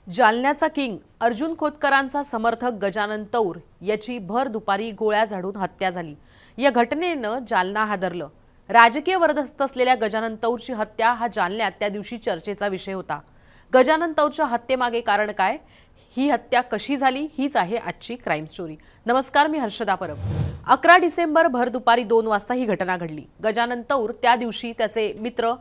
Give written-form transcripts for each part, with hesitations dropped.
जालन्याचा king Arjun खोतकरांचा समर्थक गजानन तौर याची भर दुपारी गोळ्या झाडून हत्या झाली। या घटनेनं जालना हादरलं। राजकीय वरदहस्त असलेल्या गजानन तौरची हत्या हा जालन्यात त्या दिवशी चर्चेचा विषय होता। गजानन तौरच्या हत्येमागे कारण काय, ही हत्या कशी झाली, हीच आहे आजची क्राइम स्टोरी। नमस्कार, मी हर्षदा परब। 11 डिसेंबर भर दुपारी 2 वाजता ही घटना घडली। गजानन तौर त्या दिवशी त्याचे मित्र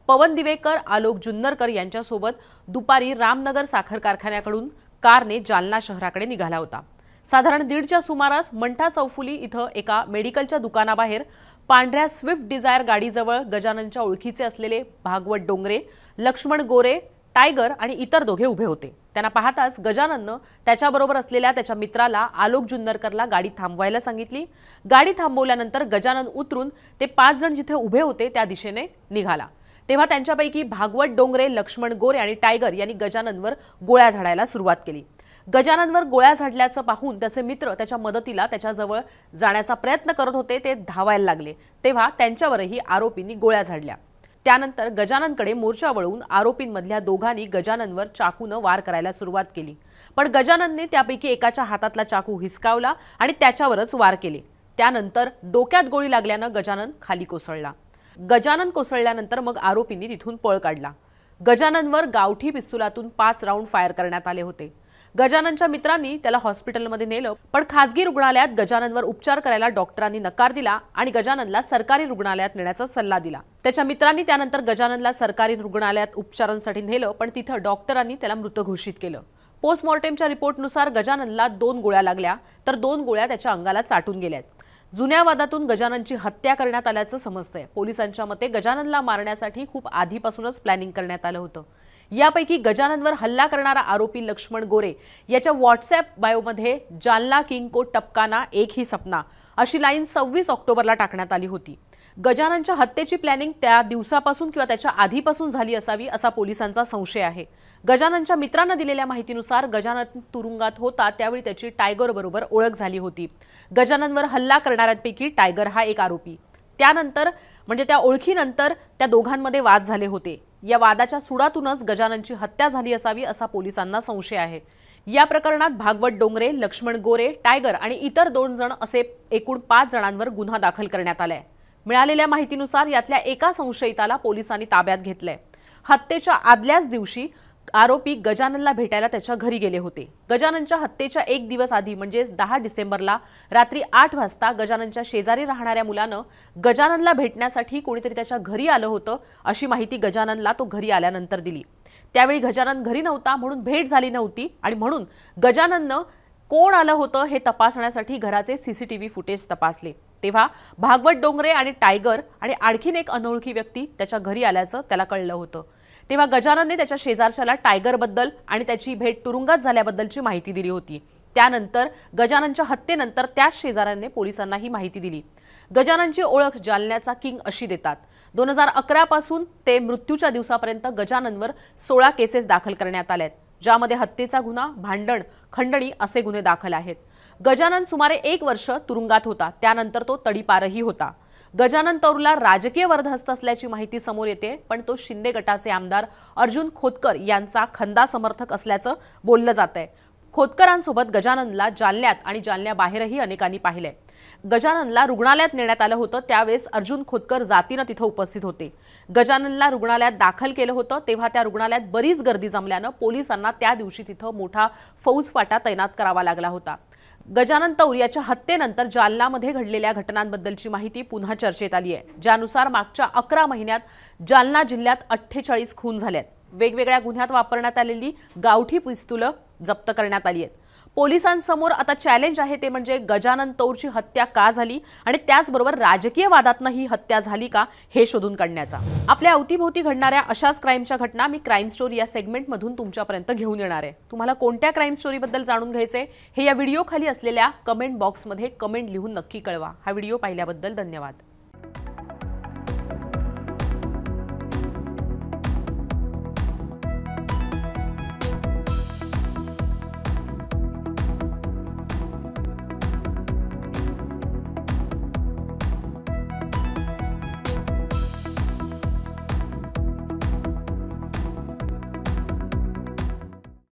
पवन दिवेकर, आलोक जुन्नरकर यांच्यासोबत दुपारी रामनगर साखर कारखान्याकडून कारने जालना शहराकडे निघाला होता। साधारण 1:30च्या सुमारास मंठा चौफुली इथं एका मेडिकलच्या दुकानाबाहेर पांढऱ्या स्विफ्ट डिझायर गाडीजवळ गजाननच्या ओळखीचे असलेले भागवत डोंगरे, लक्ष्मण गोरे, टायगर आणि इतर दोघे उभे होते। त्यांना पाहताच गजानननं त्याच्याबरोबर असलेल्या त्याच्या मित्राला आलोक जुन्नरकरला गाडी थांबवायला सांगितली। गाडी थांबवल्यानंतर गजानन उतरून ते 5 जण जिथे उभे होते त्या दिशेने निघाला। तेव्हा त्यांच्यापैकी भागवत डोंगरे, लक्ष्मण गोरे आणि टायगर यांनी गजाननवर गोळ्या झाडायला सुरुवात केली। गजाननवर गोळ्या झाडल्याचं पाहून त्याचे मित्र त्याच्या मदतीला त्याच्याजवळ जाण्याचा प्रयत्न करत होते। ते धावायला लागले तेव्हा त्यांच्यावरही आरोपींनी गोळ्या झाडल्या। त्यानंतर गजाननकडे मोर्चा वळवून आरोपींमधल्या दोघांनी गजाननवर चाकूने वार करायला सुरुवात केली, पण गजाननने त्यापैकी एकाच्या हातातला चाकू हिसकावला आणि त्याच्यावरच वार केले। त्यानंतर डोक्यात गोळी लागल्यानं गजानन खाली कोसळला। गजानन कोसळल्यानंतर मग आरोपींनी तिथून पळ काढला। गजाननवर गावठी पिस्तुलातून 5 राऊंड फायर करण्यात आले होते। गजाननच्या मित्रांनी त्याला हॉस्पिटलमध्ये नेलं, पण खासगी रुग्णालयात गजाननवर उपचार करायला डॉक्टरांनी नकार दिला आणि गजाननला सरकारी रुग्णालयात नेण्याचा सल्ला दिला। त्याच्या मित्रांनी त्यानंतर गजाननला सरकारी रुग्णालयात उपचारांसाठी नेलं, पण तिथं डॉक्टरांनी त्याला मृत घोषित केलं। पोस्टमॉर्टेमच्या रिपोर्टनुसार गजाननला 2 गोळ्या लागल्या, तर 2 गोळ्या त्याच्या अंगाला चाटून गेल्यात। जुन्या वादातून गजाननची हत्या करण्यात आल्याचं समजतंय। पोलिसांच्या मते गजाननला मारण्यासाठी खूप आधीपासूनच प्लॅनिंग करण्यात आलं होतं। यापैकी गजाननवर हल्ला करणारा आरोपी लक्ष्मण गोरे याच्या व्हॉट्सअप बायोमध्ये जालना किंग को टपकाना एक ही सपना अशी लाईन 26 ऑक्टोबरला टाकण्यात आली होती। गजाननच्या हत्येची प्लॅनिंग त्या दिवसापासून किंवा त्याच्या आधीपासून झाली असावी असा पोलिसांचा संशय आहे। गजाननच्या मित्रांना दिलेल्या माहितीनुसार गजानन तुरुंगात होता त्यावेळी त्याची टायगर बरोबर ओळख झाली होती। गजाननवर हल्ला करणाऱ्यांपैकी टायगर हा एक आरोपी। त्यानंतर म्हणजे त्या ओळखीनंतर त्या दोघांमध्ये वाद झाले होते। या वादाच्या सुडातूनच गजाननची हत्या झाली असावी असा पोलिसांना संशय आहे। या प्रकरणात भागवत डोंगरे, लक्ष्मण गोरे, टायगर आणि इतर 2 जण असे एकूण 5 जणांवर गुन्हा दाखल करण्यात आलाय। मिळालेल्या माहितीनुसार यातल्या एका संशयिताला पोलिसांनी ताब्यात घेतलंय। हत्येच्या आदल्याच दिवशी आरोपी गजाननला भेटायला त्याच्या घरी गेले होते। गजाननच्या हत्येच्या 1 दिवस आधी म्हणजे 10 डिसेंबरला रात्री 8 वाजता गजाननच्या शेजारी राहणाऱ्या मुलानं गजाननला भेटण्यासाठी कोणीतरी त्याच्या घरी आलं होतं अशी माहिती गजाननला तो घरी आल्यानंतर दिली। त्यावेळी गजानन घरी नव्हता म्हणून भेट झाली नव्हती आणि म्हणून गजानननं कोण आलं होतं हे तपासण्यासाठी घराचे सीसीटीव्ही फुटेज तपासले। तेव्हा भागवत डोंगरे आणि टायगर आणि आणखीन एक अनोळखी व्यक्ती त्याच्या घरी आल्याचं त्याला कळलं होतं। तेव्हा गजाननने त्याच्या शेजारच्याला टायगर बद्दल आणि त्याची भेट तुरुंगात झाल्याबद्दलची माहिती दिली होती। त्यानंतर गजाननच्या हत्येनंतर त्याच शेजाऱ्याने पोलिसांना ही माहिती दिली। गजाननची ओळख जालन्याचा किंग अशी देतात। 2011 पासून ते मृत्यूच्या दिवसापर्यंत गजाननवर 16 केसेस दाखल करण्यात आल्यात, ज्यामध्ये हत्येचा गुन्हा, भांडण, खंडणी असे गुन्हे दाखल आहेत। गजानन सुमारे 1 वर्ष तुरुंगात होता, त्यानंतर तो तडीपारही होता। गजानन तौरला राजकीय वरदहस्त असल्याची माहिती समोर येते, पण तो शिंदे गटाचे आमदार अर्जुन खोतकर यांचा खंदा समर्थक असल्याचं बोललं जातंय। खोतकरांसोबत गजाननला जालन्यात आणि जालन्याबाहेरही अनेकांनी पाहिलंय। गजाननला रुग्णालयात नेण्यात आलं होतं, त्यावेळेस अर्जुन खोतकर जातीनं तिथं उपस्थित होते। गजाननला रुग्णालयात दाखल केलं होतं, तेव्हा त्या रुग्णालयात बरीच गर्दी जमल्यानं पोलिसांना त्या दिवशी तिथं मोठा फौजफाटा तैनात करावा लागला होता। गजानन तौर याच्या हत्येनंतर जालनामध्ये घडलेल्या घटनांबद्दलची माहिती पुन्हा चर्चेत आली आहे, ज्यानुसार मागच्या 11 महिन्यात जालना जिल्ह्यात 48 खून झालेत। वेगवेगळ्या गुन्ह्यात वापरण्यात आलेली गावठी पिस्तुलं जप्त करण्यात आली आहेत। पोलिसांसमोर आता चॅलेंज आहे ते म्हणजे गजानन तौरची हत्या का झाली आणि त्याचबरोबर राजकीय वादातनं ही हत्या झाली का हे शोधून काढण्याचा। आपल्या अवतीभोवती घडणाऱ्या अशाच क्राईमच्या घटना मी क्राईम स्टोरी या सेगमेंटमधून तुमच्यापर्यंत घेऊन येणार आहे। तुम्हाला कोणत्या क्राईम स्टोरीबद्दल जाणून घ्यायचे हे या व्हिडिओ खाली असलेल्या कमेंट बॉक्समध्ये कमेंट लिहून नक्की कळवा। हा व्हिडिओ पाहिल्याबद्दल धन्यवाद।